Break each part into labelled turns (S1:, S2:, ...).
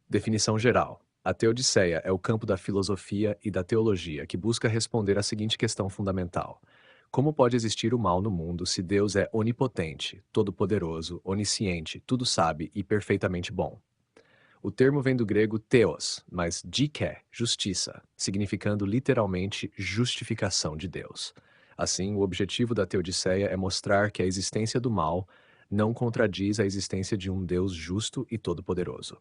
S1: Definição geral. A Teodiceia é o campo da filosofia e da teologia que busca responder à seguinte questão fundamental: como pode existir o mal no mundo se Deus é onipotente, todo-poderoso, onisciente, tudo sabe e perfeitamente bom? O termo vem do grego theos, mas dike, justiça, significando literalmente justificação de Deus. Assim, o objetivo da Teodiceia é mostrar que a existência do mal não contradiz a existência de um Deus justo e todo-poderoso.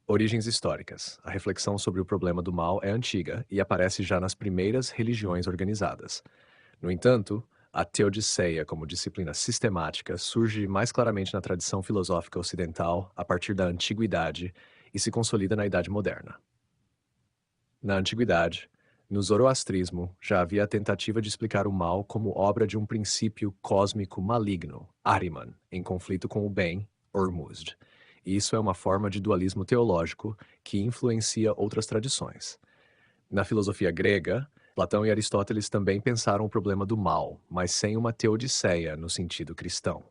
S1: Origens históricas. A reflexão sobre o problema do mal é antiga e aparece já nas primeiras religiões organizadas. No entanto, a teodiceia como disciplina sistemática surge mais claramente na tradição filosófica ocidental a partir da antiguidade e se consolida na Idade Moderna. Na antiguidade, no zoroastrismo, já havia a tentativa de explicar o mal como obra de um princípio cósmico maligno, Ahriman, em conflito com o bem, Ormuzd. E isso é uma forma de dualismo teológico que influencia outras tradições. Na filosofia grega, Platão e Aristóteles também pensaram o problema do mal, mas sem uma teodiceia no sentido cristão.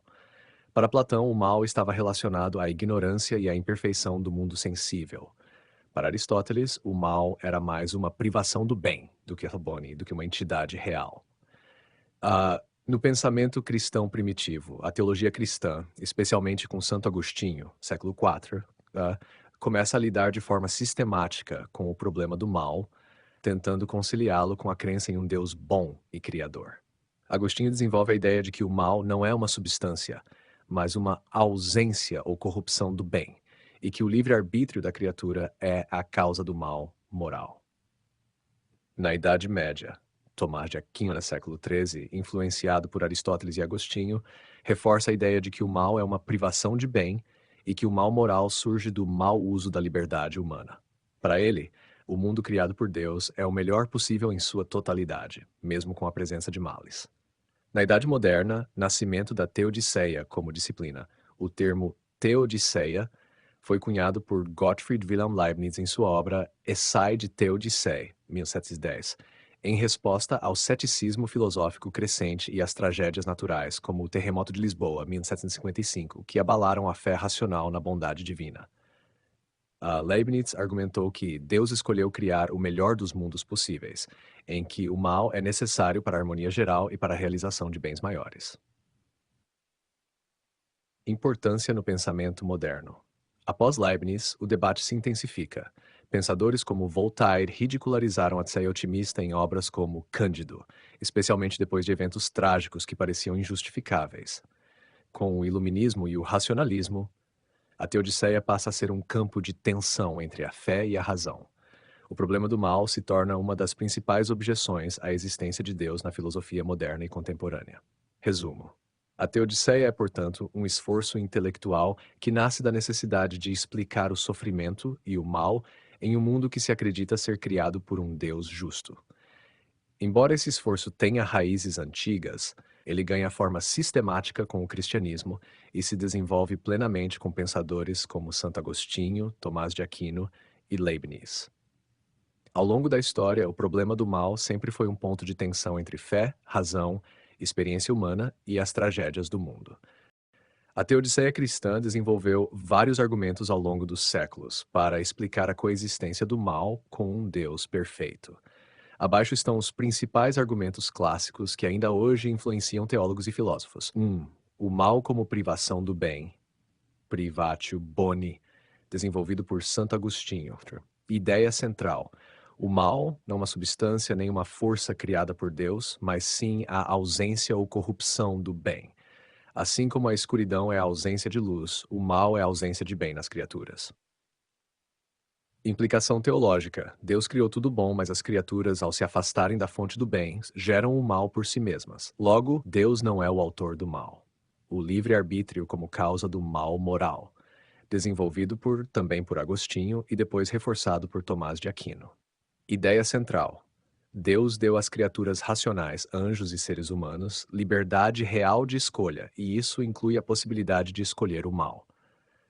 S1: Para Platão, o mal estava relacionado à ignorância e à imperfeição do mundo sensível. Para Aristóteles, o mal era mais uma privação do bem do que Rabboni, do que uma entidade real. No pensamento cristão primitivo, a teologia cristã, especialmente com Santo Agostinho, século IV, começa a lidar de forma sistemática com o problema do mal, tentando conciliá-lo com a crença em um Deus bom e criador. Agostinho desenvolve a ideia de que o mal não é uma substância, mas uma ausência ou corrupção do bem, e que o livre-arbítrio da criatura é a causa do mal moral. Na Idade Média, Tomás de Aquino, no século XIII, influenciado por Aristóteles e Agostinho, reforça a ideia de que o mal é uma privação de bem e que o mal moral surge do mau uso da liberdade humana. Para ele, o mundo criado por Deus é o melhor possível em sua totalidade, mesmo com a presença de males. Na Idade Moderna, nascimento da teodiceia como disciplina. O termo teodiceia foi cunhado por Gottfried Wilhelm Leibniz em sua obra Essai de Theodicee, 1710, em resposta ao ceticismo filosófico crescente e às tragédias naturais, como o terremoto de Lisboa, 1755, que abalaram a fé racional na bondade divina. Leibniz argumentou que Deus escolheu criar o melhor dos mundos possíveis, em que o mal é necessário para a harmonia geral e para a realização de bens maiores. Importância no pensamento moderno. Após Leibniz, o debate se intensifica. Pensadores como Voltaire ridicularizaram a Tseia otimista em obras como Cândido, especialmente depois de eventos trágicos que pareciam injustificáveis. Com o iluminismo e o racionalismo, a Teodiceia passa a ser um campo de tensão entre a fé e a razão. O problema do mal se torna uma das principais objeções à existência de Deus na filosofia moderna e contemporânea. Resumo. A Teodiceia é, portanto, um esforço intelectual que nasce da necessidade de explicar o sofrimento e o mal em um mundo que se acredita ser criado por um Deus justo. Embora esse esforço tenha raízes antigas, ele ganha forma sistemática com o cristianismo e se desenvolve plenamente com pensadores como Santo Agostinho, Tomás de Aquino e Leibniz. Ao longo da história, o problema do mal sempre foi um ponto de tensão entre fé, razão, experiência humana e as tragédias do mundo. A teodiceia cristã desenvolveu vários argumentos ao longo dos séculos para explicar a coexistência do mal com um Deus perfeito. Abaixo estão os principais argumentos clássicos que ainda hoje influenciam teólogos e filósofos. 1. O mal como privação do bem. Privatio boni, desenvolvido por Santo Agostinho. Ideia central. O mal não é uma substância nem uma força criada por Deus, mas sim a ausência ou corrupção do bem. Assim como a escuridão é a ausência de luz, o mal é a ausência de bem nas criaturas. Implicação teológica. Deus criou tudo bom, mas as criaturas, ao se afastarem da fonte do bem, geram o mal por si mesmas. Logo, Deus não é o autor do mal. O livre-arbítrio como causa do mal moral, desenvolvido também por Agostinho e depois reforçado por Tomás de Aquino. Ideia central. Deus deu às criaturas racionais, anjos e seres humanos, liberdade real de escolha, e isso inclui a possibilidade de escolher o mal.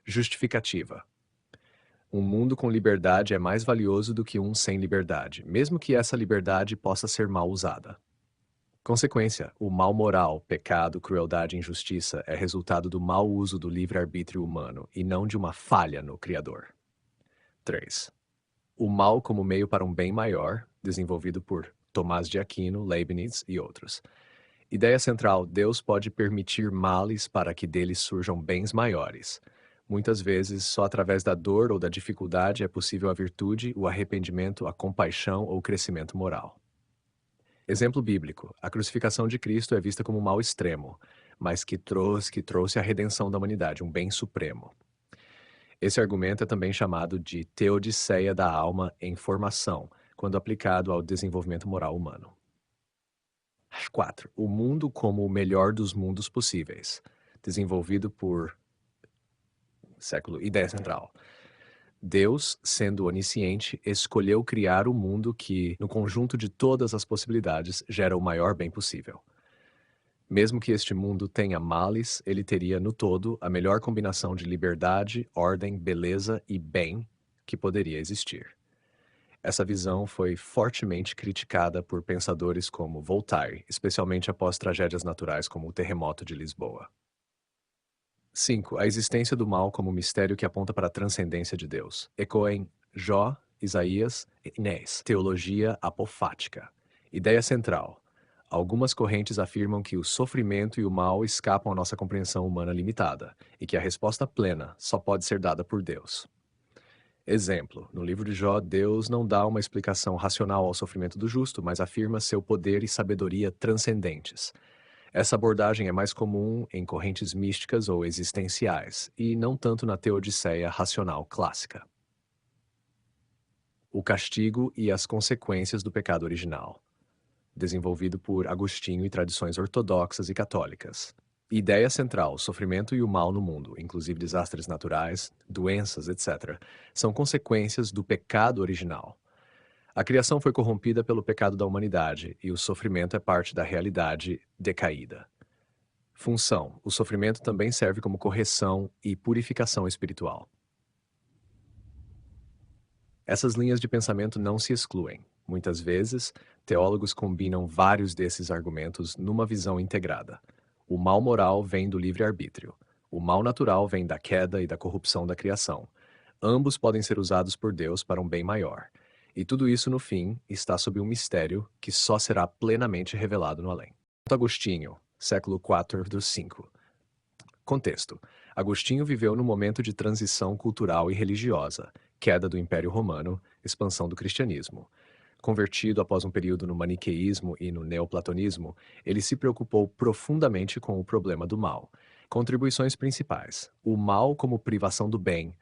S1: Justificativa. Um mundo com liberdade é mais valioso do que um sem liberdade, mesmo que essa liberdade possa ser mal usada. Consequência: o mal moral, pecado, crueldade e injustiça é resultado do mau uso do livre-arbítrio humano e não de uma falha no Criador. 3. O mal como meio para um bem maior, desenvolvido por Tomás de Aquino, Leibniz e outros. Ideia central: Deus pode permitir males para que deles surjam bens maiores. Muitas vezes, só através da dor ou da dificuldade é possível a virtude, o arrependimento, a compaixão ou o crescimento moral. Exemplo bíblico: a crucificação de Cristo é vista como um mal extremo, mas que trouxe a redenção da humanidade, um bem supremo. Esse argumento é também chamado de teodiceia da alma em formação, quando aplicado ao desenvolvimento moral humano. 4. O mundo como o melhor dos mundos possíveis, desenvolvido por Ideia central: Deus, sendo onisciente, escolheu criar o mundo que, no conjunto de todas as possibilidades, gera o maior bem possível. Mesmo que este mundo tenha males, ele teria, no todo, a melhor combinação de liberdade, ordem, beleza e bem que poderia existir. Essa visão foi fortemente criticada por pensadores como Voltaire, especialmente após tragédias naturais como o terremoto de Lisboa. 5. A existência do mal como mistério que aponta para a transcendência de Deus. Ecoem Jó, Isaías e Inés. Teologia apofática. Ideia central: algumas correntes afirmam que o sofrimento e o mal escapam à nossa compreensão humana limitada, e que a resposta plena só pode ser dada por Deus. Exemplo: no livro de Jó, Deus não dá uma explicação racional ao sofrimento do justo, mas afirma seu poder e sabedoria transcendentes. Essa abordagem é mais comum em correntes místicas ou existenciais, e não tanto na teodiceia racional clássica. O castigo e as consequências do pecado original, desenvolvido por Agostinho e tradições ortodoxas e católicas. Ideia central: o sofrimento e o mal no mundo, inclusive desastres naturais, doenças, etc., são consequências do pecado original. A criação foi corrompida pelo pecado da humanidade, e o sofrimento é parte da realidade decaída. Função: o sofrimento também serve como correção e purificação espiritual. Essas linhas de pensamento não se excluem. Muitas vezes, teólogos combinam vários desses argumentos numa visão integrada. O mal moral vem do livre-arbítrio. O mal natural vem da queda e da corrupção da criação. Ambos podem ser usados por Deus para um bem maior. E tudo isso, no fim, está sob um mistério que só será plenamente revelado no além. Agostinho, século IV dos V. Contexto: Agostinho viveu num momento de transição cultural e religiosa, queda do Império Romano, expansão do cristianismo. Convertido após um período no maniqueísmo e no neoplatonismo, ele se preocupou profundamente com o problema do mal. Contribuições principais: o mal como privação do bem.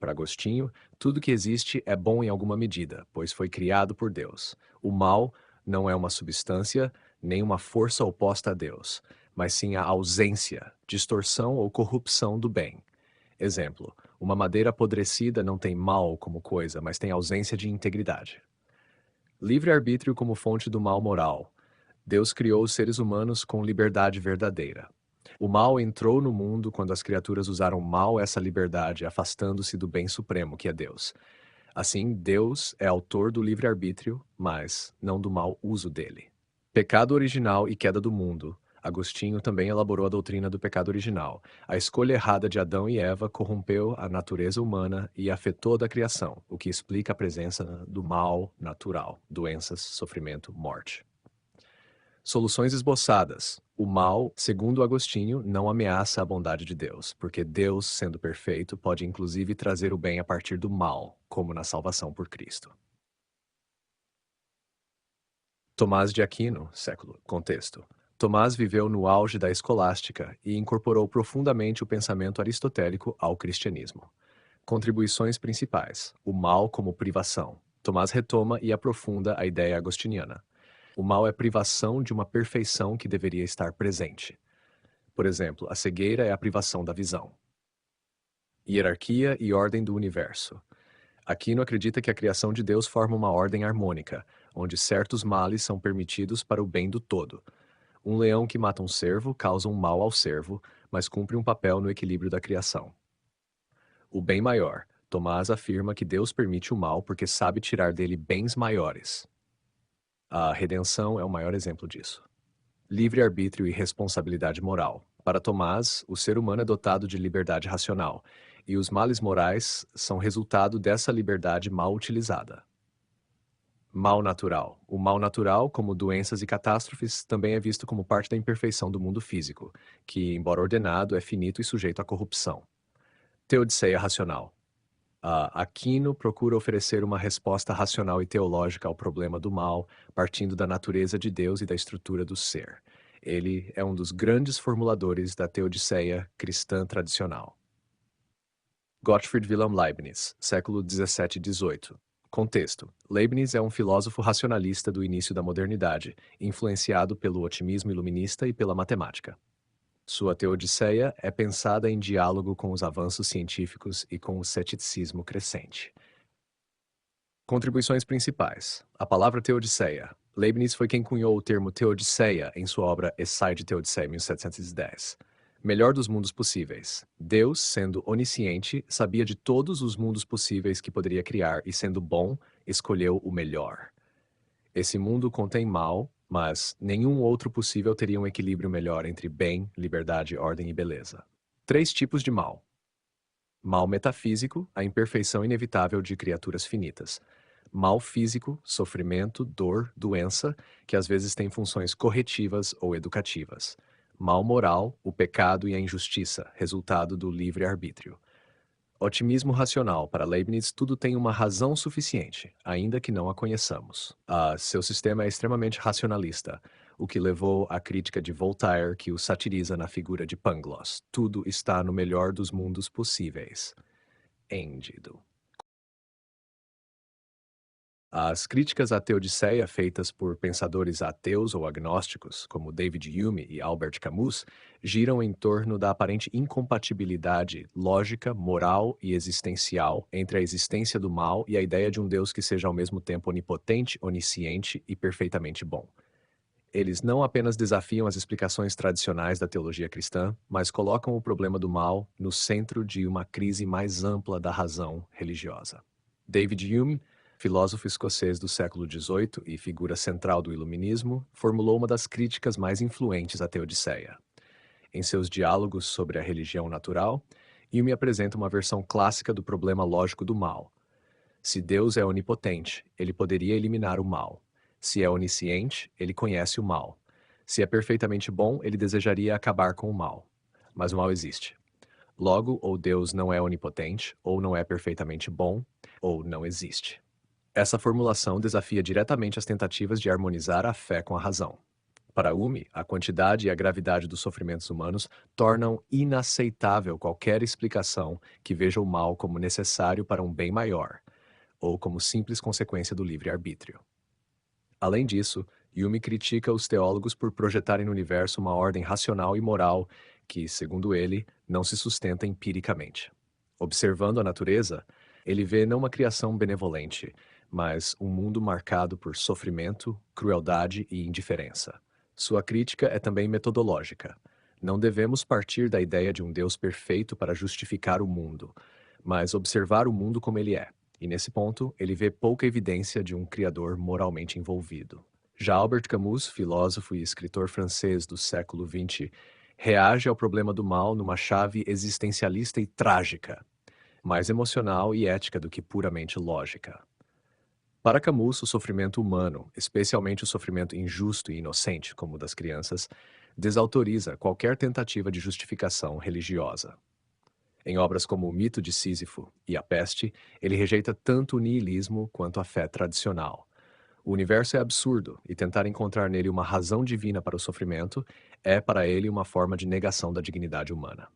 S1: Para Agostinho, tudo que existe é bom em alguma medida, pois foi criado por Deus. O mal não é uma substância, nem uma força oposta a Deus, mas sim a ausência, distorção ou corrupção do bem. Exemplo: uma madeira apodrecida não tem mal como coisa, mas tem ausência de integridade. Livre-arbítrio como fonte do mal moral. Deus criou os seres humanos com liberdade verdadeira. O mal entrou no mundo quando as criaturas usaram mal essa liberdade, afastando-se do bem supremo, que é Deus. Assim, Deus é autor do livre-arbítrio, mas não do mau uso dele. Pecado original e queda do mundo. Agostinho também elaborou a doutrina do pecado original. A escolha errada de Adão e Eva corrompeu a natureza humana e afetou toda a criação, o que explica a presença do mal natural, doenças, sofrimento, morte. Soluções esboçadas. O mal, segundo Agostinho, não ameaça a bondade de Deus, porque Deus, sendo perfeito, pode inclusive trazer o bem a partir do mal, como na salvação por Cristo. Tomás de Aquino, contexto. Tomás viveu no auge da escolástica e incorporou profundamente o pensamento aristotélico ao cristianismo. Contribuições principais: o mal como privação. Tomás retoma e aprofunda a ideia agostiniana. O mal é privação de uma perfeição que deveria estar presente. Por exemplo, a cegueira é a privação da visão. Hierarquia e ordem do universo. Aquino acredita que a criação de Deus forma uma ordem harmônica, onde certos males são permitidos para o bem do todo. Um leão que mata um cervo causa um mal ao cervo, mas cumpre um papel no equilíbrio da criação. O bem maior. Tomás afirma que Deus permite o mal porque sabe tirar dele bens maiores. A redenção é o maior exemplo disso. Livre-arbítrio e responsabilidade moral. Para Tomás, o ser humano é dotado de liberdade racional. e os males morais são resultado dessa liberdade mal utilizada. Mal natural. O mal natural, como doenças e catástrofes, também é visto como parte da imperfeição do mundo físico, que, embora ordenado, é finito e sujeito à corrupção. Teodiceia racional. Aquino procura oferecer uma resposta racional e teológica ao problema do mal, partindo da natureza de Deus e da estrutura do ser. Ele é um dos grandes formuladores da teodiceia cristã tradicional. Gottfried Wilhelm Leibniz, século 17 e 18. Contexto: Leibniz é um filósofo racionalista do início da modernidade, influenciado pelo otimismo iluminista e pela matemática. Sua teodiceia é pensada em diálogo com os avanços científicos e com o ceticismo crescente. Contribuições principais. A palavra teodiceia. Leibniz foi quem cunhou o termo teodiceia em sua obra Essai de Teodiceia, 1710. Melhor dos mundos possíveis. Deus, sendo onisciente, sabia de todos os mundos possíveis que poderia criar e, sendo bom, escolheu o melhor. Esse mundo contém mal, mas nenhum outro possível teria um equilíbrio melhor entre bem, liberdade, ordem e beleza. 3 tipos de mal. Mal metafísico, a imperfeição inevitável de criaturas finitas. Mal físico, sofrimento, dor, doença, que às vezes tem funções corretivas ou educativas. Mal moral, o pecado e a injustiça, resultado do livre-arbítrio. Otimismo racional. Para Leibniz, tudo tem uma razão suficiente, ainda que não a conheçamos. Seu sistema é extremamente racionalista, o que levou à crítica de Voltaire, que o satiriza na figura de Pangloss. Tudo está no melhor dos mundos possíveis. Endido. As críticas à Teodiceia feitas por pensadores ateus ou agnósticos, como David Hume e Albert Camus, giram em torno da aparente incompatibilidade lógica, moral e existencial entre a existência do mal e a ideia de um Deus que seja ao mesmo tempo onipotente, onisciente e perfeitamente bom. Eles não apenas desafiam as explicações tradicionais da teologia cristã, mas colocam o problema do mal no centro de uma crise mais ampla da razão religiosa. David Hume, filósofo escocês do século XVIII e figura central do Iluminismo, formulou uma das críticas mais influentes à Teodiceia. Em seus diálogos sobre a religião natural, Hume apresenta uma versão clássica do problema lógico do mal. Se Deus é onipotente, ele poderia eliminar o mal. Se é onisciente, ele conhece o mal. Se é perfeitamente bom, ele desejaria acabar com o mal. Mas o mal existe. Logo, ou Deus não é onipotente, ou não é perfeitamente bom, ou não existe. Essa formulação desafia diretamente as tentativas de harmonizar a fé com a razão. Para Hume, a quantidade e a gravidade dos sofrimentos humanos tornam inaceitável qualquer explicação que veja o mal como necessário para um bem maior, ou como simples consequência do livre-arbítrio. Além disso, Hume critica os teólogos por projetarem no universo uma ordem racional e moral que, segundo ele, não se sustenta empiricamente. Observando a natureza, ele vê não uma criação benevolente, mas um mundo marcado por sofrimento, crueldade e indiferença. Sua crítica é também metodológica. Não devemos partir da ideia de um Deus perfeito para justificar o mundo, mas observar o mundo como ele é. E nesse ponto, ele vê pouca evidência de um criador moralmente envolvido. Já Albert Camus, filósofo e escritor francês do século XX, reage ao problema do mal numa chave existencialista e trágica, mais emocional e ética do que puramente lógica. Para Camus, o sofrimento humano, especialmente o sofrimento injusto e inocente, como o das crianças, desautoriza qualquer tentativa de justificação religiosa. Em obras como O Mito de Sísifo e A Peste, ele rejeita tanto o niilismo quanto a fé tradicional. O universo é absurdo e tentar encontrar nele uma razão divina para o sofrimento é, para ele, uma forma de negação da dignidade humana.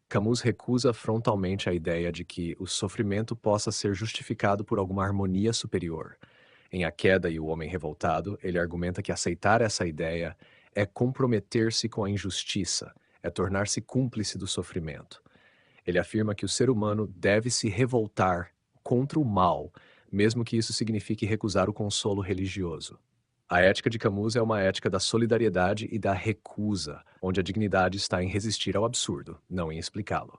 S1: Camus recusa frontalmente a ideia de que o sofrimento possa ser justificado por alguma harmonia superior. Em A Queda e o Homem Revoltado, ele argumenta que aceitar essa ideia é comprometer-se com a injustiça, é tornar-se cúmplice do sofrimento. Ele afirma que o ser humano deve se revoltar contra o mal, mesmo que isso signifique recusar o consolo religioso. A ética de Camus é uma ética da solidariedade e da recusa, onde a dignidade está em resistir ao absurdo, não em explicá-lo.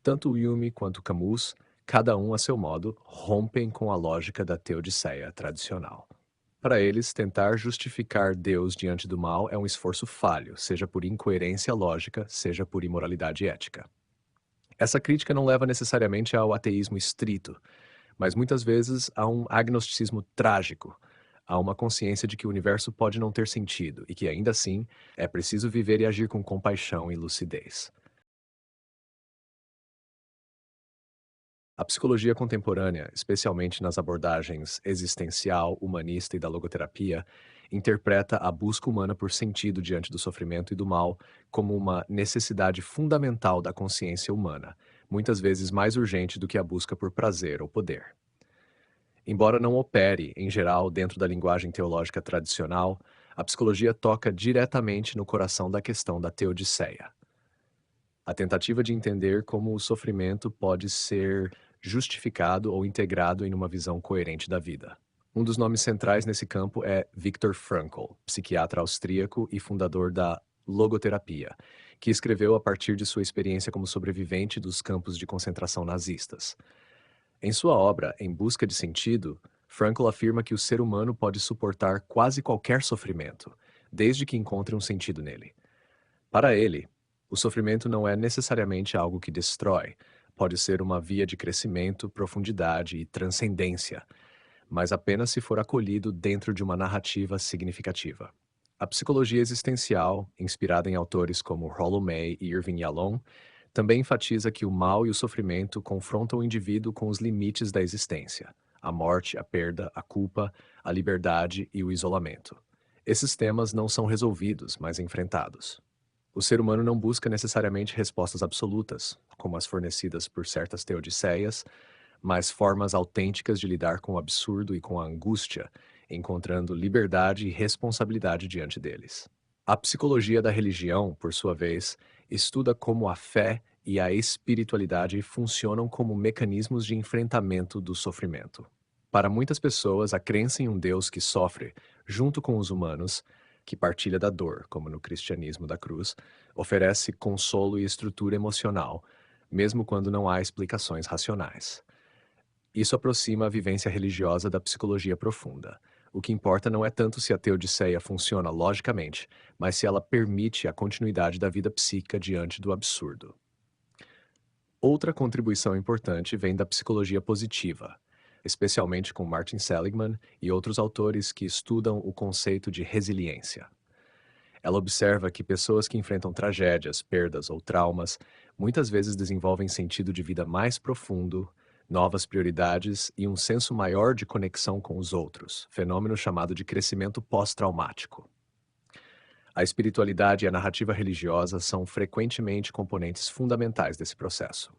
S1: Tanto Hume quanto Camus, cada um a seu modo, rompem com a lógica da teodiceia tradicional. Para eles, tentar justificar Deus diante do mal é um esforço falho, seja por incoerência lógica, seja por imoralidade ética. Essa crítica não leva necessariamente ao ateísmo estrito, mas muitas vezes a um agnosticismo trágico, a uma consciência de que o universo pode não ter sentido e que, ainda assim, é preciso viver e agir com compaixão e lucidez. A psicologia contemporânea, especialmente nas abordagens existencial, humanista e da logoterapia, interpreta a busca humana por sentido diante do sofrimento e do mal como uma necessidade fundamental da consciência humana, muitas vezes mais urgente do que a busca por prazer ou poder. Embora não opere, em geral, dentro da linguagem teológica tradicional, a psicologia toca diretamente no coração da questão da teodiceia, a tentativa de entender como o sofrimento pode ser justificado ou integrado em uma visão coerente da vida. Um dos nomes centrais nesse campo é Viktor Frankl, psiquiatra austríaco e fundador da logoterapia, que escreveu a partir de sua experiência como sobrevivente dos campos de concentração nazistas. Em sua obra Em Busca de Sentido, Frankl afirma que o ser humano pode suportar quase qualquer sofrimento, desde que encontre um sentido nele. Para ele, o sofrimento não é necessariamente algo que destrói, pode ser uma via de crescimento, profundidade e transcendência, mas apenas se for acolhido dentro de uma narrativa significativa. A psicologia existencial, inspirada em autores como Rollo May e Irving Yalom, também enfatiza que o mal e o sofrimento confrontam o indivíduo com os limites da existência: a morte, a perda, a culpa, a liberdade e o isolamento. Esses temas não são resolvidos, mas enfrentados. O ser humano não busca necessariamente respostas absolutas, como as fornecidas por certas teodiceias, mas formas autênticas de lidar com o absurdo e com a angústia, encontrando liberdade e responsabilidade diante deles. A psicologia da religião, por sua vez, estuda como a fé e a espiritualidade funcionam como mecanismos de enfrentamento do sofrimento. Para muitas pessoas, a crença em um Deus que sofre, junto com os humanos, que partilha da dor, como no cristianismo da cruz, oferece consolo e estrutura emocional, mesmo quando não há explicações racionais. Isso aproxima a vivência religiosa da psicologia profunda. O que importa não é tanto se a teodiceia funciona logicamente, mas se ela permite a continuidade da vida psíquica diante do absurdo. Outra contribuição importante vem da psicologia positiva, especialmente com Martin Seligman e outros autores que estudam o conceito de resiliência. Ela observa que pessoas que enfrentam tragédias, perdas ou traumas muitas vezes desenvolvem sentido de vida mais profundo, novas prioridades e um senso maior de conexão com os outros, fenômeno chamado de crescimento pós-traumático. A espiritualidade e a narrativa religiosa são frequentemente componentes fundamentais desse processo.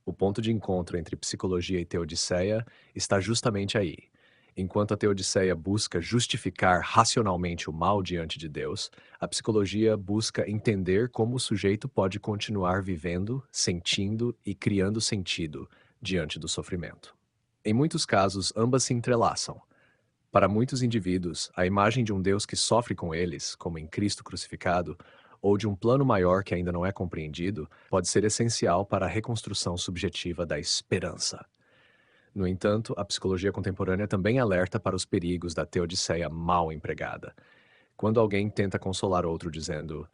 S1: O ponto de encontro entre psicologia e teodiceia está justamente aí. Enquanto a teodiceia busca justificar racionalmente o mal diante de Deus, a psicologia busca entender como o sujeito pode continuar vivendo, sentindo e criando sentido diante do sofrimento. Em muitos casos, ambas se entrelaçam. Para muitos indivíduos, a imagem de um Deus que sofre com eles, como em Cristo crucificado, ou de um plano maior que ainda não é compreendido, pode ser essencial para a reconstrução subjetiva da esperança. No entanto, a psicologia contemporânea também alerta para os perigos da teodiceia mal empregada. Quando alguém tenta consolar outro dizendo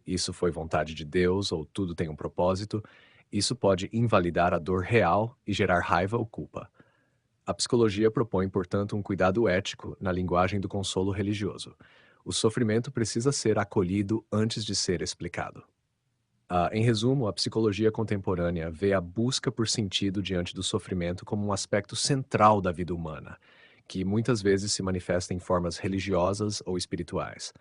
S1: isso foi vontade de Deus ou tudo tem um propósito, isso pode invalidar a dor real e gerar raiva ou culpa. A psicologia propõe, portanto, um cuidado ético na linguagem do consolo religioso. O sofrimento precisa ser acolhido antes de ser explicado. Em resumo, a psicologia contemporânea vê a busca por sentido diante do sofrimento como um aspecto central da vida humana, que muitas vezes se manifesta em formas religiosas ou espirituais.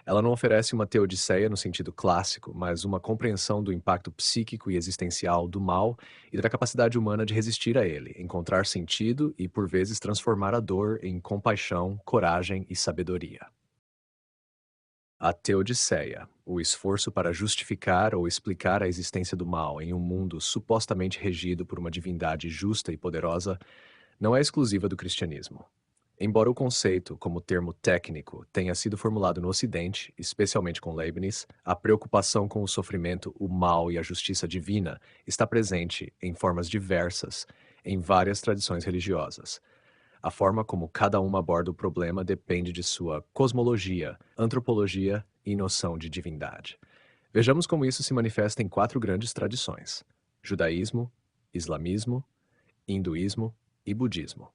S1: Ela não oferece uma teodiceia no sentido clássico, mas uma compreensão do impacto psíquico e existencial do mal e da capacidade humana de resistir a ele, encontrar sentido e, por vezes, transformar a dor em compaixão, coragem e sabedoria. A teodiceia, o esforço para justificar ou explicar a existência do mal em um mundo supostamente regido por uma divindade justa e poderosa, não é exclusiva do cristianismo. Embora o conceito, como termo técnico, tenha sido formulado no Ocidente, especialmente com Leibniz, a preocupação com o sofrimento, o mal e a justiça divina está presente, em formas diversas, em várias tradições religiosas. A forma como cada uma aborda o problema depende de sua cosmologia, antropologia e noção de divindade. Vejamos como isso se manifesta em quatro grandes tradições. judaísmo, islamismo, hinduísmo e budismo.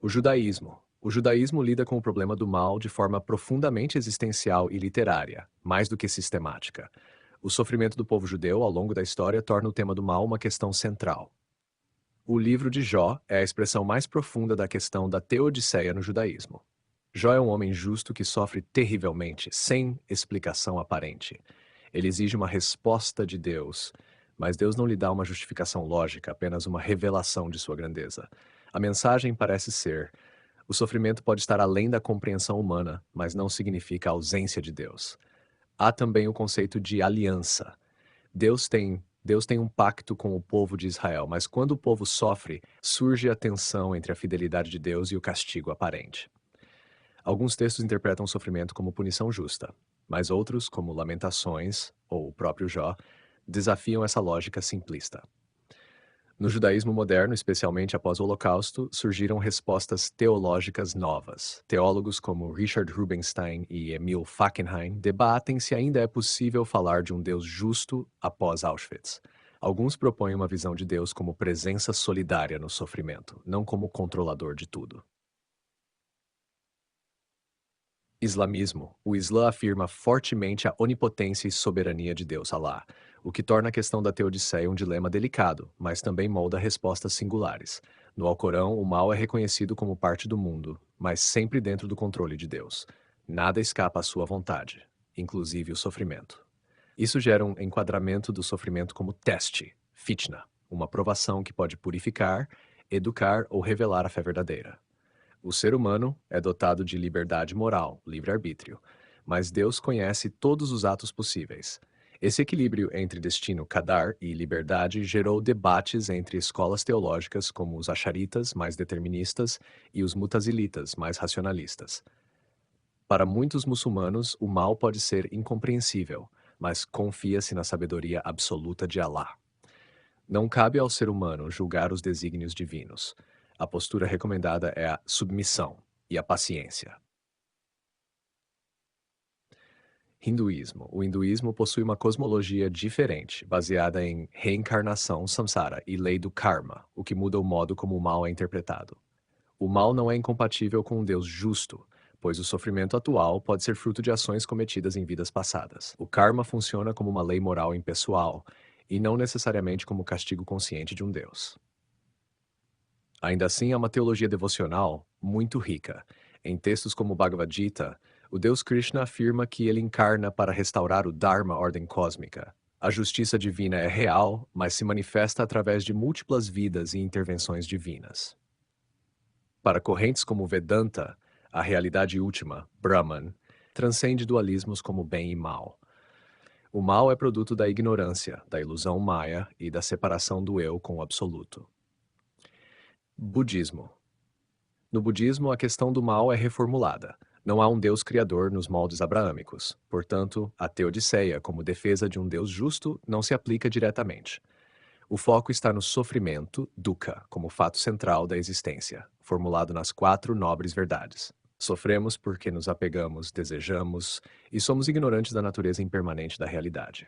S1: O judaísmo. O judaísmo lida com o problema do mal de forma profundamente existencial e literária, mais do que sistemática. O sofrimento do povo judeu ao longo da história torna o tema do mal uma questão central. O livro de Jó é a expressão mais profunda da questão da teodiceia no judaísmo. Jó é um homem justo que sofre terrivelmente, sem explicação aparente. Ele exige uma resposta de Deus, mas Deus não lhe dá uma justificação lógica, apenas uma revelação de sua grandeza. A mensagem parece ser: o sofrimento pode estar além da compreensão humana, mas não significa a ausência de Deus. Há também o conceito de aliança. Deus tem um pacto com o povo de Israel, mas quando o povo sofre, surge a tensão entre a fidelidade de Deus e o castigo aparente. Alguns textos interpretam o sofrimento como punição justa, mas outros, como Lamentações ou o próprio Jó, desafiam essa lógica simplista. No judaísmo moderno, especialmente após o Holocausto, surgiram respostas teológicas novas. Teólogos como Richard Rubinstein e Emil Fackenheim debatem se ainda é possível falar de um Deus justo após Auschwitz. Alguns propõem uma visão de Deus como presença solidária no sofrimento, não como controlador de tudo. Islamismo. O Islã afirma fortemente a onipotência e soberania de Deus Alá, o que torna a questão da teodiceia um dilema delicado, mas também molda respostas singulares. No Alcorão, o mal é reconhecido como parte do mundo, mas sempre dentro do controle de Deus. Nada escapa à sua vontade, inclusive o sofrimento. Isso gera um enquadramento do sofrimento como teste, fitna, uma provação que pode purificar, educar ou revelar a fé verdadeira. O ser humano é dotado de liberdade moral, livre-arbítrio, mas Deus conhece todos os atos possíveis. Esse equilíbrio entre destino qadar e liberdade gerou debates entre escolas teológicas como os acharitas, mais deterministas, e os mutazilitas, mais racionalistas. Para muitos muçulmanos, o mal pode ser incompreensível, mas confia-se na sabedoria absoluta de Alá. Não cabe ao ser humano julgar os desígnios divinos. A postura recomendada é a submissão e a paciência. Hinduísmo. O hinduísmo possui uma cosmologia diferente, baseada em reencarnação, samsara, e lei do karma, o que muda o modo como o mal é interpretado. O mal não é incompatível com um Deus justo, pois o sofrimento atual pode ser fruto de ações cometidas em vidas passadas. O karma funciona como uma lei moral impessoal, e não necessariamente como castigo consciente de um Deus. Ainda assim, há uma teologia devocional muito rica. Em textos como o Bhagavad Gita, o Deus Krishna afirma que ele encarna para restaurar o Dharma, ordem cósmica. A justiça divina é real, mas se manifesta através de múltiplas vidas e intervenções divinas. Para correntes como o Vedanta, a realidade última, Brahman, transcende dualismos como bem e mal. O mal é produto da ignorância, da ilusão maia e da separação do eu com o absoluto. Budismo. No budismo, a questão do mal é reformulada. Não há um Deus criador nos moldes abraâmicos. Portanto, a teodiceia, como defesa de um Deus justo, não se aplica diretamente. O foco está no sofrimento, dukkha, como fato central da existência, formulado nas 4 nobres verdades. Sofremos porque nos apegamos, desejamos e somos ignorantes da natureza impermanente da realidade.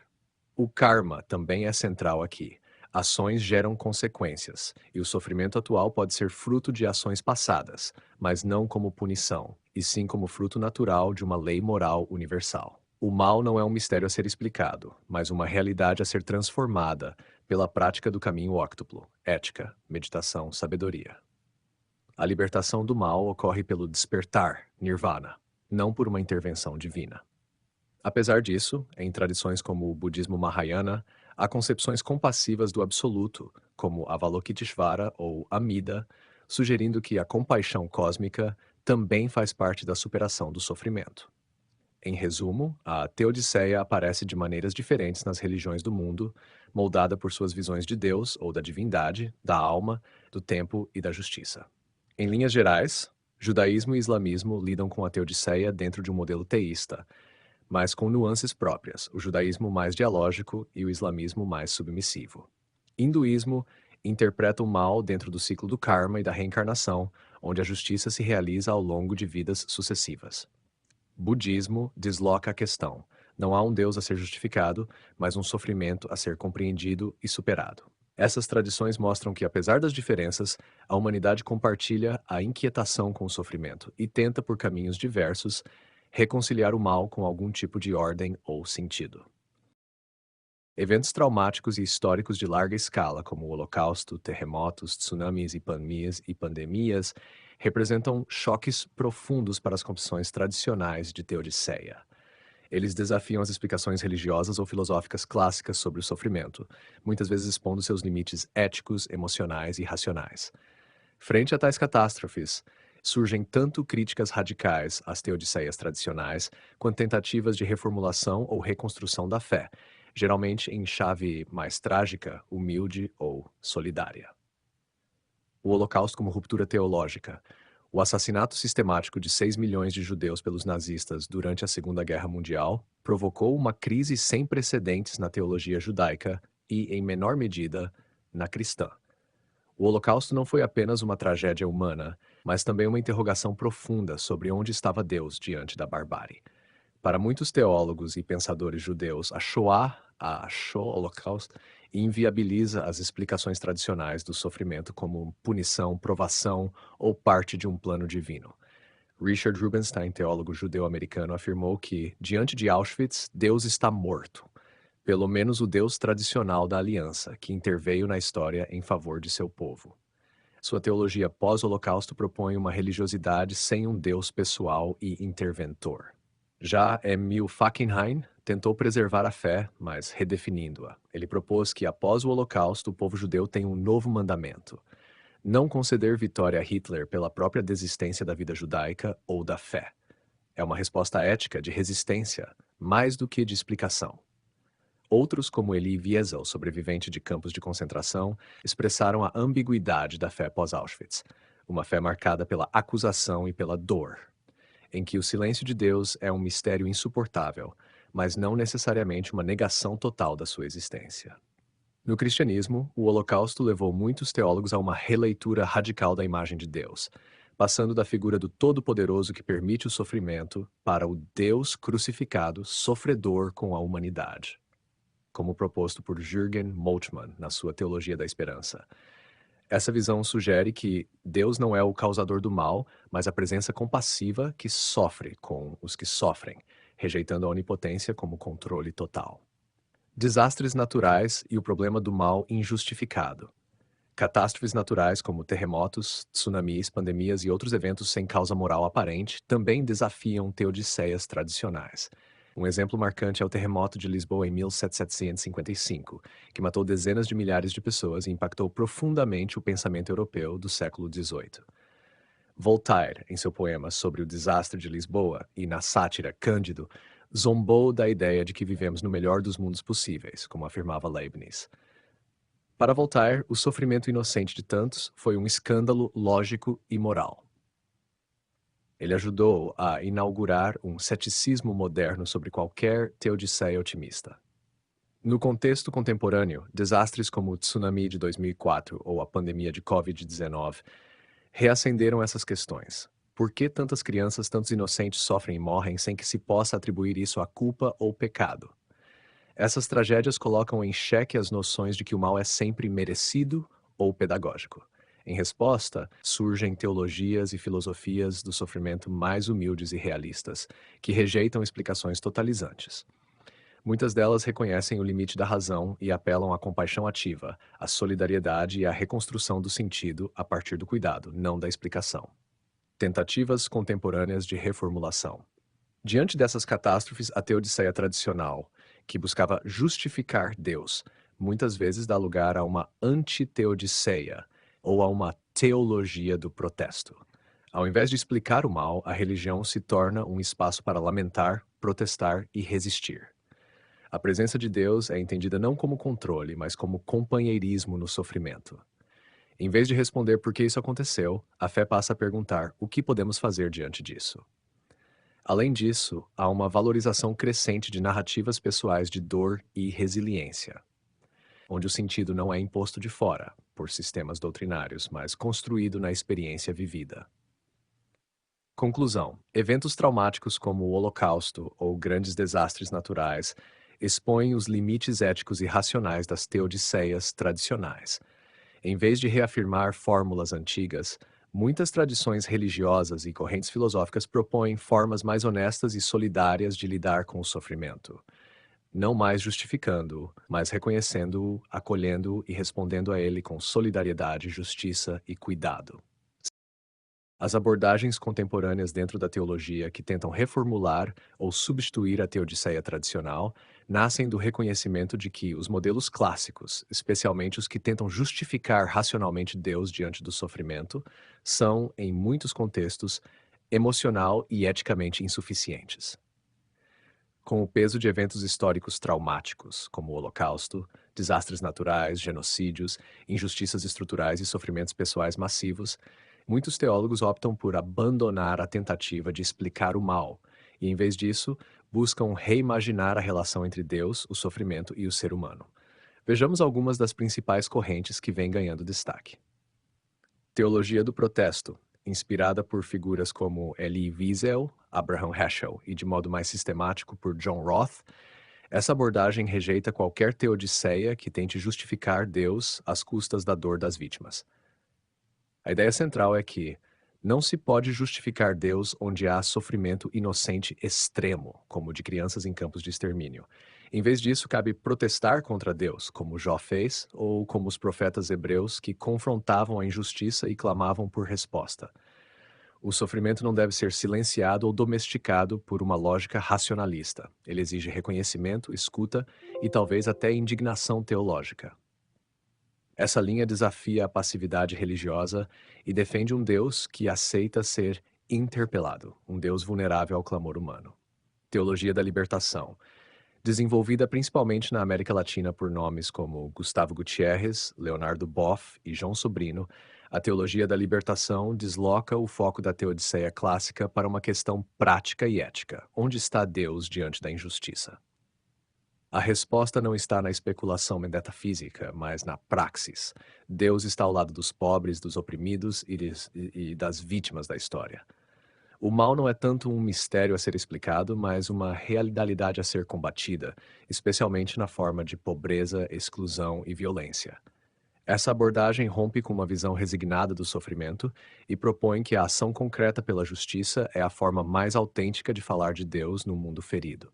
S1: O karma também é central aqui. Ações geram consequências, e o sofrimento atual pode ser fruto de ações passadas, mas não como punição, e sim como fruto natural de uma lei moral universal. O mal não é um mistério a ser explicado, mas uma realidade a ser transformada pela prática do caminho óctuplo, ética, meditação, sabedoria. A libertação do mal ocorre pelo despertar, nirvana, não por uma intervenção divina. Apesar disso, em tradições como o budismo Mahayana, há concepções compassivas do absoluto, como Avalokiteshvara ou Amida, sugerindo que a compaixão cósmica também faz parte da superação do sofrimento. Em resumo, a Teodiceia aparece de maneiras diferentes nas religiões do mundo, moldada por suas visões de Deus ou da divindade, da alma, do tempo e da justiça. Em linhas gerais, judaísmo e islamismo lidam com a Teodiceia dentro de um modelo teísta, mas com nuances próprias, o judaísmo mais dialógico e o islamismo mais submissivo. Hinduísmo interpreta o mal dentro do ciclo do karma e da reencarnação, onde a justiça se realiza ao longo de vidas sucessivas. Budismo desloca a questão, Não há um Deus a ser justificado, mas um sofrimento a ser compreendido e superado. Essas tradições mostram que, apesar das diferenças, a humanidade compartilha a inquietação com o sofrimento e tenta, por caminhos diversos, reconciliar o mal com algum tipo de ordem ou sentido. Eventos traumáticos e históricos de larga escala, como o Holocausto, terremotos, tsunamis e pandemias, representam choques profundos para as concepções tradicionais de Teodiceia. Eles desafiam as explicações religiosas ou filosóficas clássicas sobre o sofrimento, muitas vezes expondo seus limites éticos, emocionais e racionais. Frente a tais catástrofes, surgem tanto críticas radicais às teodiceias tradicionais, quanto tentativas de reformulação ou reconstrução da fé, geralmente em chave mais trágica, humilde ou solidária. O Holocausto como ruptura teológica. O assassinato sistemático de 6 milhões de judeus pelos nazistas durante a Segunda Guerra Mundial provocou uma crise sem precedentes na teologia judaica e, em menor medida, na cristã. O Holocausto não foi apenas uma tragédia humana, mas também uma interrogação profunda sobre onde estava Deus diante da barbárie. Para muitos teólogos e pensadores judeus, a Shoah, Holocaust, inviabiliza as explicações tradicionais do sofrimento como punição, provação ou parte de um plano divino. Richard Rubenstein, teólogo judeu-americano, afirmou que, diante de Auschwitz, Deus está morto. Pelo menos o Deus tradicional da aliança, que interveio na história em favor de seu povo. Sua teologia pós-Holocausto propõe uma religiosidade sem um Deus pessoal e interventor. Já Emil Fackenheim tentou preservar a fé, mas redefinindo-a. Ele propôs que, após o Holocausto, o povo judeu tem um novo mandamento: não conceder vitória a Hitler pela própria desistência da vida judaica ou da fé. É uma resposta ética de resistência, mais do que de explicação. Outros, como Elie Wiesel, sobrevivente de campos de concentração, expressaram a ambiguidade da fé pós-Auschwitz, uma fé marcada pela acusação e pela dor, em que o silêncio de Deus é um mistério insuportável, mas não necessariamente uma negação total da sua existência. No cristianismo, o Holocausto levou muitos teólogos a uma releitura radical da imagem de Deus, passando da figura do Todo-Poderoso que permite o sofrimento para o Deus crucificado, sofredor com a humanidade, como proposto por Jürgen Moltmann na sua Teologia da Esperança. Essa visão sugere que Deus não é o causador do mal, mas a presença compassiva que sofre com os que sofrem, rejeitando a onipotência como controle total. Desastres naturais e o problema do mal injustificado. Catástrofes naturais como terremotos, tsunamis, pandemias e outros eventos sem causa moral aparente também desafiam teodiceias tradicionais. Um exemplo marcante é o terremoto de Lisboa em 1755, que matou dezenas de milhares de pessoas e impactou profundamente o pensamento europeu do século XVIII. Voltaire, em seu poema sobre o desastre de Lisboa e na sátira Cândido, zombou da ideia de que vivemos no melhor dos mundos possíveis, como afirmava Leibniz. Para Voltaire, o sofrimento inocente de tantos foi um escândalo lógico e moral. Ele ajudou a inaugurar um ceticismo moderno sobre qualquer teodiceia otimista. No contexto contemporâneo, desastres como o tsunami de 2004 ou a pandemia de Covid-19 reacenderam essas questões. Por que tantas crianças, tantos inocentes sofrem e morrem sem que se possa atribuir isso a culpa ou pecado? Essas tragédias colocam em xeque as noções de que o mal é sempre merecido ou pedagógico. Em resposta, surgem teologias e filosofias do sofrimento mais humildes e realistas, que rejeitam explicações totalizantes. Muitas delas reconhecem o limite da razão e apelam à compaixão ativa, à solidariedade e à reconstrução do sentido a partir do cuidado, não da explicação. Tentativas contemporâneas de reformulação. Diante dessas catástrofes, a teodiceia tradicional, que buscava justificar Deus, muitas vezes dá lugar a uma antiteodiceia, ou a uma teologia do protesto. Ao invés de explicar o mal, a religião se torna um espaço para lamentar, protestar e resistir. A presença de Deus é entendida não como controle, mas como companheirismo no sofrimento. Em vez de responder por que isso aconteceu, a fé passa a perguntar o que podemos fazer diante disso. Além disso, há uma valorização crescente de narrativas pessoais de dor e resiliência, onde o sentido não é imposto de fora, por sistemas doutrinários, mas construído na experiência vivida. Conclusão: eventos traumáticos como o Holocausto ou grandes desastres naturais expõem os limites éticos e racionais das teodiceias tradicionais. Em vez de reafirmar fórmulas antigas, muitas tradições religiosas e correntes filosóficas propõem formas mais honestas e solidárias de lidar com o sofrimento, não mais justificando-o, mas reconhecendo-o, acolhendo-o e respondendo a ele com solidariedade, justiça e cuidado. As abordagens contemporâneas dentro da teologia que tentam reformular ou substituir a teodiceia tradicional nascem do reconhecimento de que os modelos clássicos, especialmente os que tentam justificar racionalmente Deus diante do sofrimento, são, em muitos contextos, emocional e eticamente insuficientes. Com o peso de eventos históricos traumáticos, como o Holocausto, desastres naturais, genocídios, injustiças estruturais e sofrimentos pessoais massivos, muitos teólogos optam por abandonar a tentativa de explicar o mal e, em vez disso, buscam reimaginar a relação entre Deus, o sofrimento e o ser humano. Vejamos algumas das principais correntes que vêm ganhando destaque. Teologia do protesto, inspirada por figuras como Elie Wiesel, Abraham Heschel e, de modo mais sistemático, por John Roth, essa abordagem rejeita qualquer teodiceia que tente justificar Deus às custas da dor das vítimas. A ideia central é que não se pode justificar Deus onde há sofrimento inocente extremo, como o de crianças em campos de extermínio. Em vez disso, cabe protestar contra Deus, como Jó fez, ou como os profetas hebreus que confrontavam a injustiça e clamavam por resposta. O sofrimento não deve ser silenciado ou domesticado por uma lógica racionalista. Ele exige reconhecimento, escuta e talvez até indignação teológica. Essa linha desafia a passividade religiosa e defende um Deus que aceita ser interpelado, um Deus vulnerável ao clamor humano. Teologia da libertação, desenvolvida principalmente na América Latina por nomes como Gustavo Gutierrez, Leonardo Boff e João Sobrino, a teologia da libertação desloca o foco da teodiceia clássica para uma questão prática e ética: onde está Deus diante da injustiça? A resposta não está na especulação metafísica, mas na praxis. Deus está ao lado dos pobres, dos oprimidos e das vítimas da história. O mal não é tanto um mistério a ser explicado, mas uma realidade a ser combatida, especialmente na forma de pobreza, exclusão e violência. Essa abordagem rompe com uma visão resignada do sofrimento e propõe que a ação concreta pela justiça é a forma mais autêntica de falar de Deus no mundo ferido.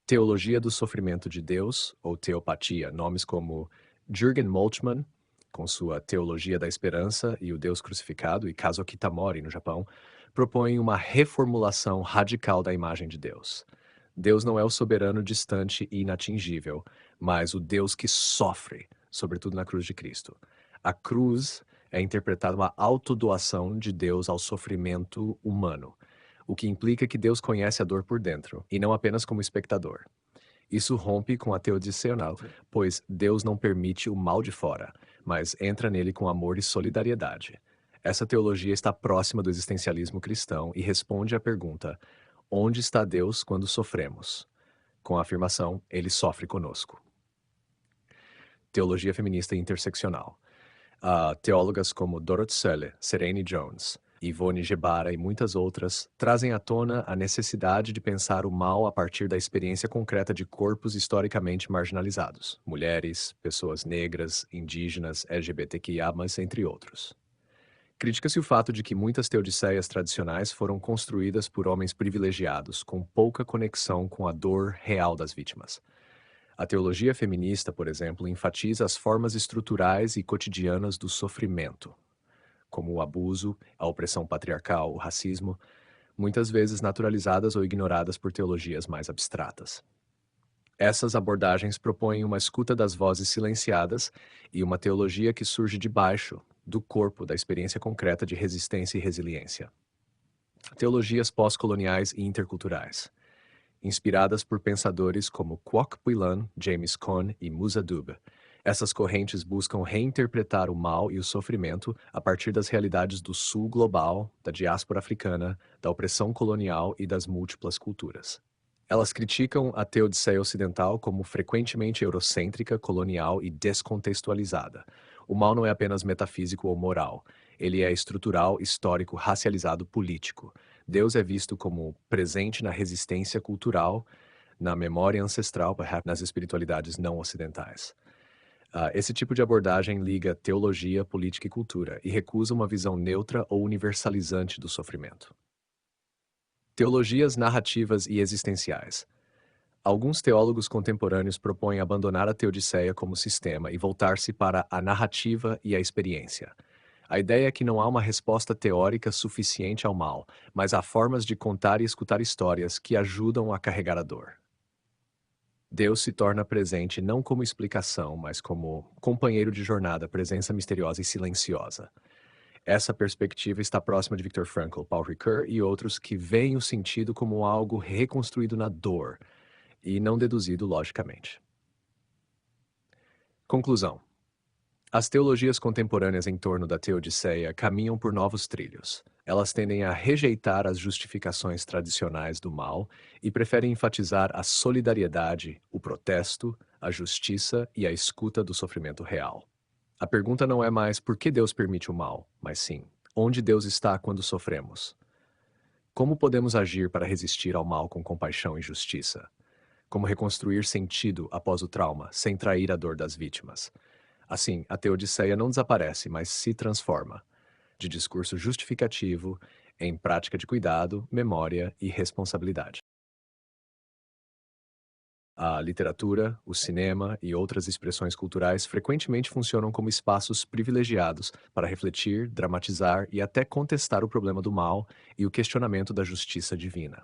S1: Teologia do Sofrimento de Deus, ou Teopatia, nomes como Jürgen Moltmann, com sua Teologia da Esperança e o Deus Crucificado, e Kazuo Kitamori, no Japão, propõem uma reformulação radical da imagem de Deus. Deus não é o soberano distante e inatingível, mas o Deus que sofre, sobretudo na cruz de Cristo. A cruz é interpretada uma autodoação de Deus ao sofrimento humano, o que implica que Deus conhece a dor por dentro, e não apenas como espectador. Isso rompe com a teodicional, pois Deus não permite o mal de fora, mas entra nele com amor e solidariedade. Essa teologia está próxima do existencialismo cristão e responde à pergunta: onde está Deus quando sofremos? Com a afirmação: ele sofre conosco. Teologia feminista interseccional. Teólogas como Dorothy Sölle, Serene Jones, Yvonne Gebara e muitas outras trazem à tona a necessidade de pensar o mal a partir da experiência concreta de corpos historicamente marginalizados, mulheres, pessoas negras, indígenas, LGBTQIA+, entre outros. Critica-se o fato de que muitas teodiceias tradicionais foram construídas por homens privilegiados, com pouca conexão com a dor real das vítimas. A teologia feminista, por exemplo, enfatiza as formas estruturais e cotidianas do sofrimento, como o abuso, a opressão patriarcal, o racismo, muitas vezes naturalizadas ou ignoradas por teologias mais abstratas. Essas abordagens propõem uma escuta das vozes silenciadas e uma teologia que surge de baixo, do corpo, da experiência concreta de resistência e resiliência. Teologias pós-coloniais e interculturais, inspiradas por pensadores como Kwok Puilan, James Cone e Musa Dube. Essas correntes buscam reinterpretar o mal e o sofrimento a partir das realidades do sul global, da diáspora africana, da opressão colonial e das múltiplas culturas. Elas criticam a teodiceia ocidental como frequentemente eurocêntrica, colonial e descontextualizada. O mal não é apenas metafísico ou moral, ele é estrutural, histórico, racializado, político. Deus é visto como presente na resistência cultural, na memória ancestral, nas espiritualidades não ocidentais. Esse tipo de abordagem liga teologia, política e cultura e recusa uma visão neutra ou universalizante do sofrimento. Teologias narrativas e existenciais. Alguns teólogos contemporâneos propõem abandonar a teodiceia como sistema e voltar-se para a narrativa e a experiência. A ideia é que não há uma resposta teórica suficiente ao mal, mas há formas de contar e escutar histórias que ajudam a carregar a dor. Deus se torna presente não como explicação, mas como companheiro de jornada, presença misteriosa e silenciosa. Essa perspectiva está próxima de Viktor Frankl, Paul Ricoeur e outros que veem o sentido como algo reconstruído na dor e não deduzido logicamente. Conclusão. As teologias contemporâneas em torno da teodiceia caminham por novos trilhos. Elas tendem a rejeitar as justificações tradicionais do mal e preferem enfatizar a solidariedade, o protesto, a justiça e a escuta do sofrimento real. A pergunta não é mais por que Deus permite o mal, mas sim, onde Deus está quando sofremos? Como podemos agir para resistir ao mal com compaixão e justiça? Como reconstruir sentido após o trauma, sem trair a dor das vítimas? Assim, a teodiceia não desaparece, mas se transforma, de discurso justificativo em prática de cuidado, memória e responsabilidade. A literatura, o cinema e outras expressões culturais frequentemente funcionam como espaços privilegiados para refletir, dramatizar e até contestar o problema do mal e o questionamento da justiça divina.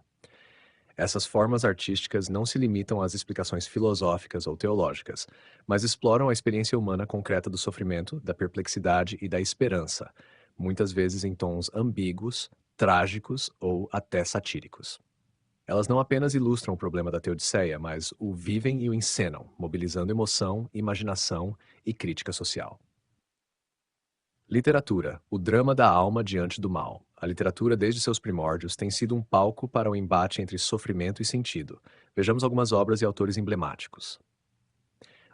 S1: Essas formas artísticas não se limitam às explicações filosóficas ou teológicas, mas exploram a experiência humana concreta do sofrimento, da perplexidade e da esperança, muitas vezes em tons ambíguos, trágicos ou até satíricos. Elas não apenas ilustram o problema da teodiceia, mas o vivem e o encenam, mobilizando emoção, imaginação e crítica social. Literatura, o drama da alma diante do mal. A literatura, desde seus primórdios, tem sido um palco para o embate entre sofrimento e sentido. Vejamos algumas obras e autores emblemáticos.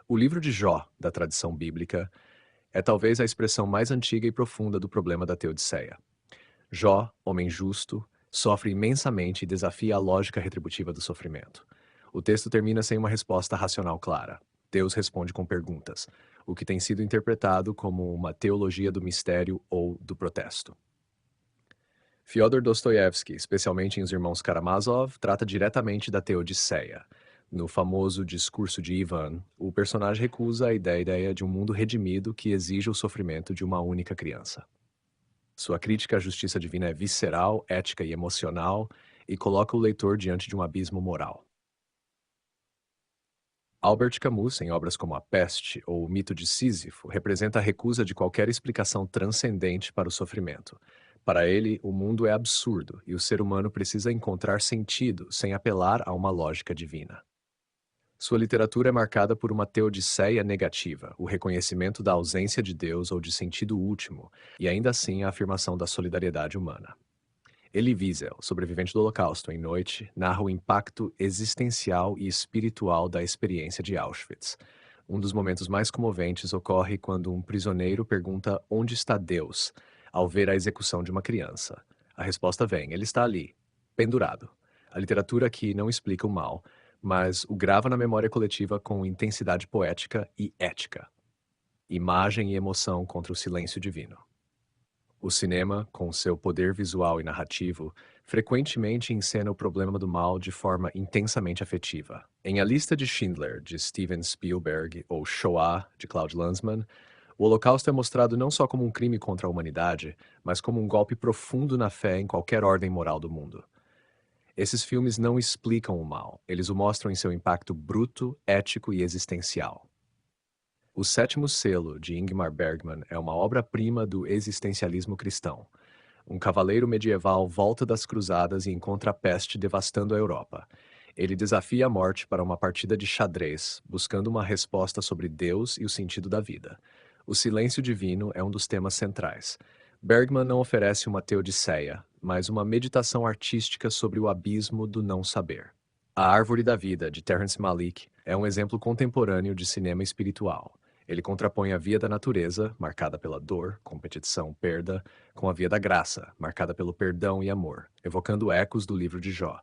S1: O livro de Jó, da tradição bíblica, é talvez a expressão mais antiga e profunda do problema da teodiceia. Jó, homem justo, sofre imensamente e desafia a lógica retributiva do sofrimento. O texto termina sem uma resposta racional clara. Deus responde com perguntas, o que tem sido interpretado como uma teologia do mistério ou do protesto. Fyodor Dostoiévski, especialmente em Os Irmãos Karamazov, trata diretamente da teodiceia. No famoso Discurso de Ivan, o personagem recusa a ideia de um mundo redimido que exige o sofrimento de uma única criança. Sua crítica à justiça divina é visceral, ética e emocional, e coloca o leitor diante de um abismo moral. Albert Camus, em obras como A Peste ou O Mito de Sísifo, representa a recusa de qualquer explicação transcendente para o sofrimento. Para ele, o mundo é absurdo e o ser humano precisa encontrar sentido sem apelar a uma lógica divina. Sua literatura é marcada por uma teodiceia negativa, o reconhecimento da ausência de Deus ou de sentido último, e ainda assim a afirmação da solidariedade humana. Elie Wiesel, sobrevivente do Holocausto, em Noite, narra o impacto existencial e espiritual da experiência de Auschwitz. Um dos momentos mais comoventes ocorre quando um prisioneiro pergunta onde está Deus, ao ver a execução de uma criança. A resposta vem: ele está ali, pendurado. A literatura aqui não explica o mal, mas o grava na memória coletiva com intensidade poética e ética. Imagem e emoção contra o silêncio divino. O cinema, com seu poder visual e narrativo, frequentemente encena o problema do mal de forma intensamente afetiva. Em A Lista de Schindler, de Steven Spielberg, ou Shoah, de Claude Lanzmann, o Holocausto é mostrado não só como um crime contra a humanidade, mas como um golpe profundo na fé em qualquer ordem moral do mundo. Esses filmes não explicam o mal, eles o mostram em seu impacto bruto, ético e existencial. O Sétimo Selo, de Ingmar Bergman, é uma obra-prima do existencialismo cristão. Um cavaleiro medieval volta das cruzadas e encontra a peste devastando a Europa. Ele desafia a morte para uma partida de xadrez, buscando uma resposta sobre Deus e o sentido da vida. O silêncio divino é um dos temas centrais. Bergman não oferece uma teodiceia, mas uma meditação artística sobre o abismo do não saber. A Árvore da Vida, de Terrence Malick, é um exemplo contemporâneo de cinema espiritual. Ele contrapõe a via da natureza, marcada pela dor, competição, perda, com a via da graça, marcada pelo perdão e amor, evocando ecos do livro de Jó.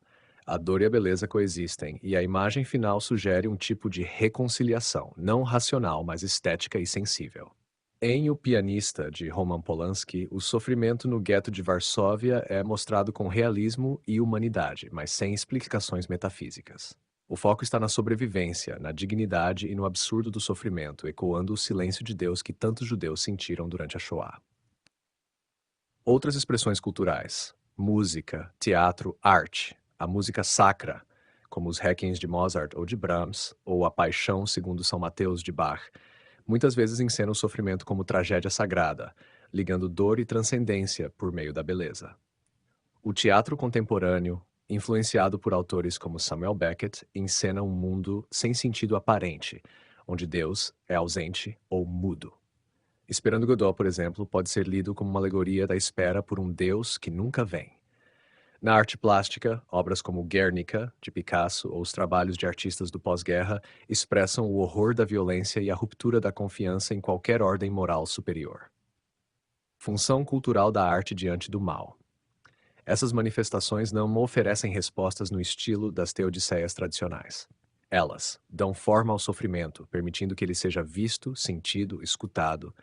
S1: A dor e a beleza coexistem, e a imagem final sugere um tipo de reconciliação, não racional, mas estética e sensível. Em O Pianista, de Roman Polanski, o sofrimento no gueto de Varsóvia é mostrado com realismo e humanidade, mas sem explicações metafísicas. O foco está na sobrevivência, na dignidade e no absurdo do sofrimento, ecoando o silêncio de Deus que tantos judeus sentiram durante a Shoah. Outras expressões culturais: música, teatro, arte, a música sacra, como os Requiems de Mozart ou de Brahms, ou a Paixão segundo São Mateus de Bach, muitas vezes encena o sofrimento como tragédia sagrada, ligando dor e transcendência por meio da beleza. O teatro contemporâneo, influenciado por autores como Samuel Beckett, encena um mundo sem sentido aparente, onde Deus é ausente ou mudo. Esperando Godot, por exemplo, pode ser lido como uma alegoria da espera por um Deus que nunca vem. Na arte plástica, obras como Guernica, de Picasso, ou os trabalhos de artistas do pós-guerra expressam o horror da violência e a ruptura da confiança em qualquer ordem moral superior. Função cultural da arte diante do mal. Essas manifestações não oferecem respostas no estilo das teodiceias tradicionais. Elas dão forma ao sofrimento, permitindo que ele seja visto, sentido, escutado,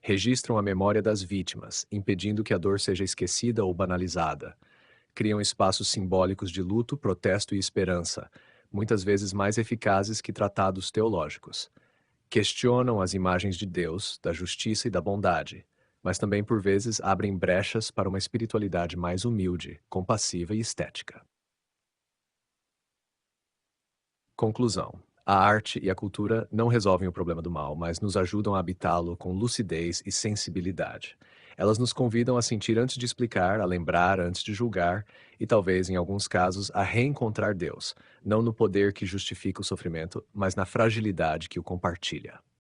S1: registram a memória das vítimas, impedindo que a dor seja esquecida ou banalizada, criam espaços simbólicos de luto, protesto e esperança, muitas vezes mais eficazes que tratados teológicos. Questionam as imagens de Deus, da justiça e da bondade, mas também por vezes abrem brechas para uma espiritualidade mais humilde, compassiva e estética. Conclusão: a arte e a cultura não resolvem o problema do mal, mas nos ajudam a habitá-lo com lucidez e sensibilidade. Elas nos convidam a sentir antes de explicar, a lembrar antes de julgar e, talvez, em alguns casos, a reencontrar Deus, não no poder que justifica o sofrimento, mas na fragilidade que o compartilha.